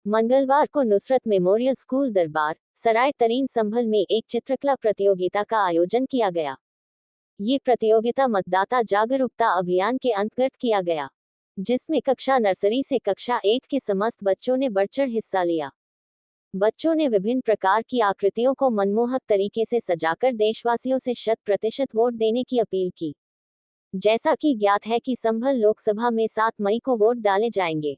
मंगलवार को Nusrat memorial school दरबार सराय तरीन संभल में एक चित्रकला प्रतियोगिता का आयोजन किया गया। ये प्रतियोगिता मतदाता जागरूकता अभियान के अंतर्गत किया गया, जिसमें कक्षा नर्सरी से कक्षा 8 के समस्त बच्चों ने बढ़चढ़ हिस्सा लिया। बच्चों ने विभिन्न प्रकार की आकृतियों को मनमोहक तरीके से सजाकर देशवासियों से 100% वोट देने की अपील की। जैसा कि ज्ञात है कि संभल लोकसभा में 7 मई को वोट डाले जाएंगे,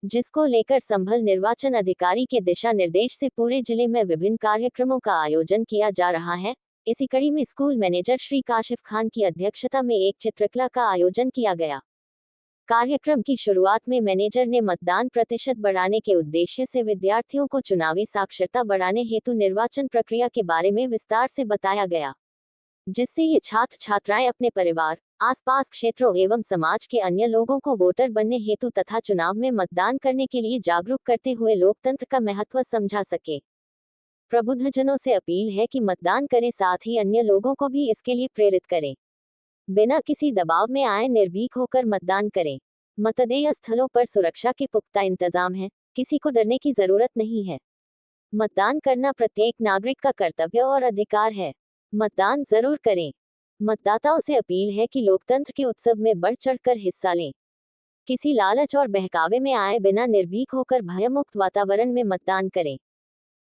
जिसको लेकर संभल निर्वाचन अधिकारी के दिशा निर्देश से पूरे जिले में विभिन्न कार्यक्रमों का आयोजन किया जा रहा है। इसी कड़ी में स्कूल मैनेजर श्री काशिफ खान की अध्यक्षता में एक चित्रकला का आयोजन किया गया। कार्यक्रम की शुरुआत में मैनेजर ने मतदान प्रतिशत बढ़ाने के उद्देश्य से विद्यार्थियों को चुनावी साक्षरता बढ़ाने हेतु निर्वाचन प्रक्रिया के बारे में विस्तार से बताया गया, जिससे ये छात्र छात्राएं अपने परिवार, आसपास क्षेत्रों एवं समाज के अन्य लोगों को वोटर बनने हेतु तथा चुनाव में मतदान करने के लिए जागरूक करते हुए लोकतंत्र का महत्व समझा सके। प्रबुद्धजनों से अपील है कि मतदान करें, साथ ही अन्य लोगों को भी इसके लिए प्रेरित करें। बिना किसी दबाव में आए निर्भीक होकर मतदान करें। मतदेय स्थलों पर सुरक्षा के पुख्ता इंतजाम है, किसी को डरने की जरूरत नहीं है। मतदान करना प्रत्येक नागरिक का कर्तव्य और अधिकार है। मतदान जरूर करें। मतदाताओं से अपील है कि लोकतंत्र के उत्सव में बढ़ चढ़कर हिस्सा लें। किसी लालच और बहकावे में आए बिना निर्भीक होकर भयमुक्त वातावरण में मतदान करें।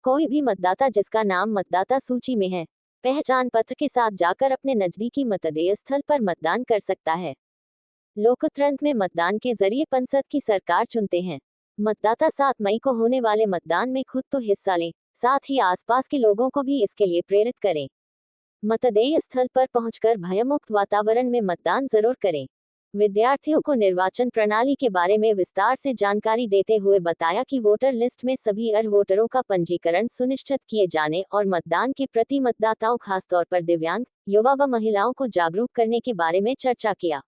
कोई भी मतदाता जिसका नाम मतदाता सूची में है, पहचान पत्र के साथ जाकर अपने नजदीकी मतदेय स्थल पर मतदान कर सकता है। लोकतंत्र में मतदान के जरिए संसद की सरकार चुनते हैं। मतदाता 7 मई को होने वाले मतदान में खुद तो हिस्सा लें, साथ ही आसपास के लोगों को भी इसके लिए प्रेरित करें। मतदेय स्थल पर पहुंचकर भयमुक्त वातावरण में मतदान जरूर करें। विद्यार्थियों को निर्वाचन प्रणाली के बारे में विस्तार से जानकारी देते हुए बताया कि वोटर लिस्ट में सभी अर्ह वोटरों का पंजीकरण सुनिश्चित किए जाने और मतदान के प्रति मतदाताओं, खासतौर पर दिव्यांग, युवा व महिलाओं को जागरूक करने के बारे में चर्चा किया।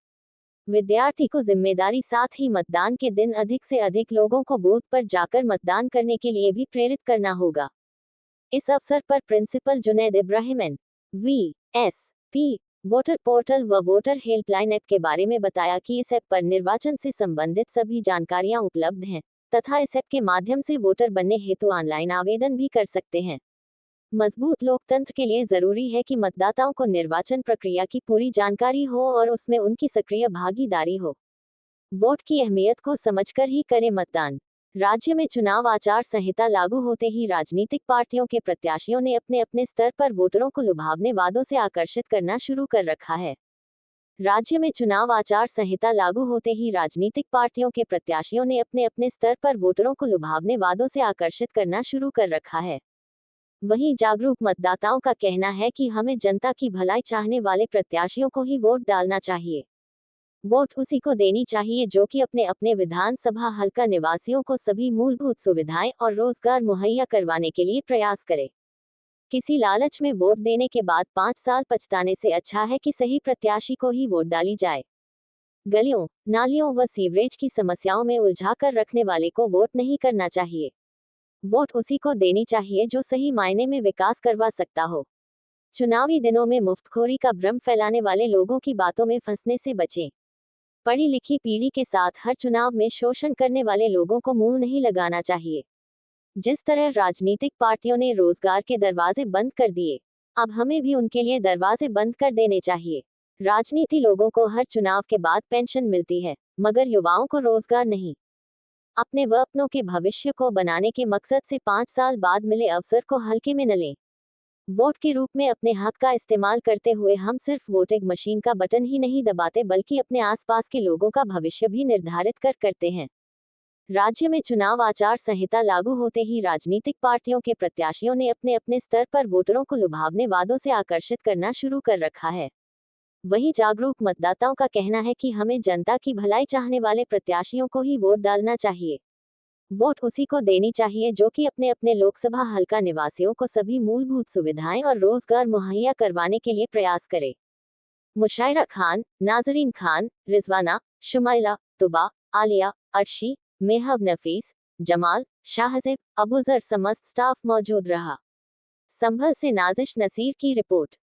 विद्यार्थी को जिम्मेदारी, साथ ही मतदान के दिन अधिक से अधिक लोगों को बूथ पर जाकर मतदान करने के लिए भी प्रेरित करना होगा। इस अवसर पर principal Junaid Ibrahim NVSP voter portal व वोटर हेल्पलाइन ऐप के बारे में बताया कि इस ऐप पर निर्वाचन से संबंधित सभी जानकारियां उपलब्ध हैं तथा इस ऐप के माध्यम से वोटर बनने हेतु ऑनलाइन आवेदन भी कर सकते हैं। मजबूत लोकतंत्र के लिए जरूरी है कि मतदाताओं को निर्वाचन प्रक्रिया की पूरी जानकारी हो और उसमें उनकी सक्रिय भागीदारी हो। वोट की अहमियत को समझकर ही करें मतदान। राज्य में चुनाव आचार संहिता लागू होते ही राजनीतिक पार्टियों के प्रत्याशियों ने अपने अपने स्तर पर वोटरों को लुभावने वादों से आकर्षित करना शुरू कर रखा है। राज्य में चुनाव आचार संहिता लागू होते ही राजनीतिक पार्टियों के प्रत्याशियों ने अपने अपने स्तर पर वोटरों को लुभावने वादों से आकर्षित करना शुरू कर रखा है। वहीं जागरूक मतदाताओं का कहना है कि हमें जनता की भलाई चाहने वाले प्रत्याशियों को ही वोट डालना चाहिए। वोट उसी को देनी चाहिए जो कि अपने अपने विधानसभा हलका निवासियों को सभी मूलभूत सुविधाएं और रोजगार मुहैया करवाने के लिए प्रयास करे। किसी लालच में वोट देने के बाद 5 साल पछताने से अच्छा है कि सही प्रत्याशी को ही वोट डाली जाए। गलियों, नालियों व सीवरेज की समस्याओं में उलझा कर रखने वाले को वोट नहीं करना चाहिए। वोट उसी को देनी चाहिए जो सही मायने में विकास करवा सकता हो। चुनावी दिनों में मुफ्तखोरी का भ्रम फैलाने वाले लोगों की बातों में फंसने से बचें। पढ़ी लिखी पीढ़ी के साथ हर चुनाव में शोषण करने वाले लोगों को मुंह नहीं लगाना चाहिए। जिस तरह राजनीतिक पार्टियों ने रोजगार के दरवाजे बंद कर दिए, अब हमें भी उनके लिए दरवाजे बंद कर देने चाहिए। राजनीति लोगों को हर चुनाव के बाद पेंशन मिलती है, मगर युवाओं को रोजगार नहीं। अपने व अपनों के भविष्य को बनाने के मकसद से 5 साल बाद मिले अवसर को हल्के में न लें। वोट के रूप में अपने हक का इस्तेमाल करते हुए हम सिर्फ वोटिंग मशीन का बटन ही नहीं दबाते, बल्कि अपने आसपास के लोगों का भविष्य भी निर्धारित करते हैं। राज्य में चुनाव आचार संहिता लागू होते ही राजनीतिक पार्टियों के प्रत्याशियों ने अपने अपने स्तर पर वोटरों को लुभावने वादों से आकर्षित करना शुरू कर रखा है। वहीं जागरूक मतदाताओं का कहना है कि हमें जनता की भलाई चाहने वाले प्रत्याशियों को ही वोट डालना चाहिए। वोट उसी को देनी चाहिए जो कि अपने अपने लोकसभा हलका निवासियों को सभी मूलभूत सुविधाएं और रोजगार मुहैया करवाने के लिए प्रयास करे। मुशायरा खान, नाजरीन खान, रिजवाना, शुमाइला, तुबा, आलिया, अर्शी, मेहब नफीस, जमाल, शाहजेब, अबूजर समस्त स्टाफ मौजूद रहा। संभल से नाजिश नसीर की रिपोर्ट।